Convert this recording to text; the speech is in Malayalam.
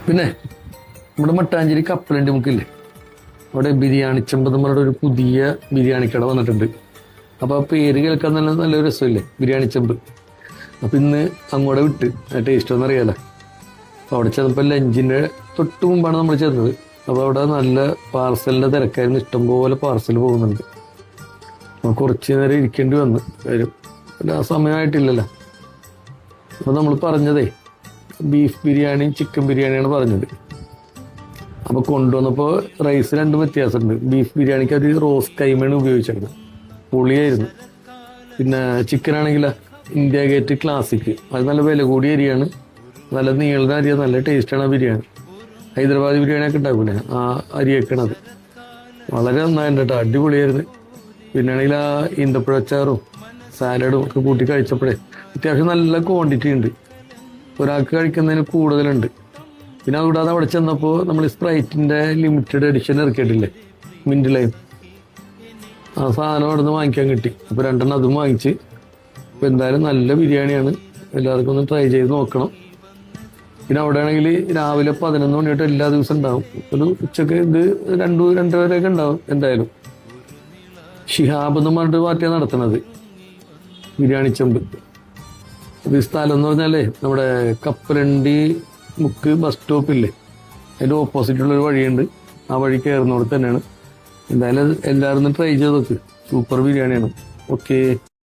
പിന്നെ നമ്മുടെ മട്ടാഞ്ചേരി കപ്പലണ്ടി മുക്കില്ലേ, അവിടെ ബിരിയാണി ചെമ്പ് നമ്മളുടെ ഒരു പുതിയ ബിരിയാണി കട വന്നിട്ടുണ്ട്. അപ്പോൾ ആ പേര് കേൾക്കാൻ നല്ല നല്ലൊരു രസമില്ലേ, ബിരിയാണി ചെമ്പ്. അപ്പം ഇന്ന് അങ്ങോട്ട് വിട്ട് ടേസ്റ്റ് ഒന്നും അറിയാലോ. അപ്പോൾ അവിടെ ചെന്നപ്പോൾ ലഞ്ചിൻ്റെ തൊട്ട് മുമ്പാണ് നമ്മൾ ചെന്നത്. അപ്പോൾ അവിടെ നല്ല പാർസലിൻ്റെ തിരക്കായിരുന്നു, ഇഷ്ടംപോലെ പാർസൽ പോകുന്നുണ്ട്. അപ്പോൾ കുറച്ച് നേരം ഇരിക്കേണ്ടി വന്നു വരും, പിന്നെ ആ സമയമായിട്ടില്ലല്ലോ. അപ്പോൾ നമ്മൾ പറഞ്ഞതേ ബീഫ് ബിരിയാണി ചിക്കൻ ബിരിയാണിയാണ് പറഞ്ഞത്. അപ്പോൾ കൊണ്ടുവന്നപ്പോൾ റൈസ് രണ്ടും വ്യത്യാസമുണ്ട്. ബീഫ് ബിരിയാണിക്ക് അത് റോസ് കൈമയാണ് ഉപയോഗിച്ചത്, പുളിയായിരുന്നു. പിന്നെ ചിക്കൻ ആണെങ്കിൽ ഇന്ത്യ ഗേറ്റ് ക്ലാസിക്, അത് നല്ല വില കൂടിയ അരിയാണ്, നല്ല നീളുന്ന അരിയാണ്, നല്ല ടേസ്റ്റാണ് ആ ബിരിയാണി. ഹൈദരാബാദ് ബിരിയാണിയൊക്കെ ഉണ്ടാക്കൂലേ, ആ അരിയൊക്കെയാണത്. വളരെ നന്നായിട്ട് കേട്ടോ, അടിപൊളിയായിരുന്നു. പിന്നെ ആണെങ്കിൽ ആ ഈന്തപ്പഴ അച്ചാറും സാലഡും ഒക്കെ കൂട്ടി കഴിച്ചപ്പോഴേ അത്യാവശ്യം നല്ല ക്വാണ്ടിറ്റി ഉണ്ട്, ഒരാൾക്ക് കഴിക്കുന്നതിന് കൂടുതലുണ്ട്. പിന്നെ അതുകൂടാതെ അവിടെ ചെന്നപ്പോൾ നമ്മൾ സ്പ്രൈറ്റിൻ്റെ ലിമിറ്റഡ് എഡിഷൻ ഇറക്കിയിട്ടില്ലേ, മിൻറ്റ് ലൈം, ആ സാധനം അവിടെ നിന്ന് വാങ്ങിക്കാൻ കിട്ടി. അപ്പോൾ രണ്ടെണ്ണം അതും വാങ്ങിച്ച്. അപ്പോൾ എന്തായാലും നല്ല ബിരിയാണിയാണ്, എല്ലാവർക്കും ഒന്ന് ട്രൈ ചെയ്ത് നോക്കണം. പിന്നെ അവിടെ ആണെങ്കിൽ രാവിലെ 11 മണി തൊട്ട് എല്ലാ ദിവസവും ഉണ്ടാവും, ഒരു ഉച്ചക്ക് ഇത് 2 വരെയൊക്കെ ഉണ്ടാവും എന്തായാലും. ഷിഹാബ് എന്ന് പറഞ്ഞിട്ട് പാർട്ടിയാണ് നടത്തുന്നത് ബിരിയാണി ചെമ്പ്. ഇത് സ്ഥലം എന്ന് പറഞ്ഞാലേ നമ്മുടെ കപ്പലണ്ടി മുക്ക് ബസ് സ്റ്റോപ്പില്ലേ, അതിൻ്റെ ഓപ്പോസിറ്റുള്ളൊരു വഴിയുണ്ട്, ആ വഴി കയറുന്നിടത്ത് തന്നെയാണ്. എന്തായാലും എല്ലാവരും ട്രൈ ചെയ്ത് നോക്ക്, സൂപ്പർ ബിരിയാണിയാണ്. ഓക്കേ.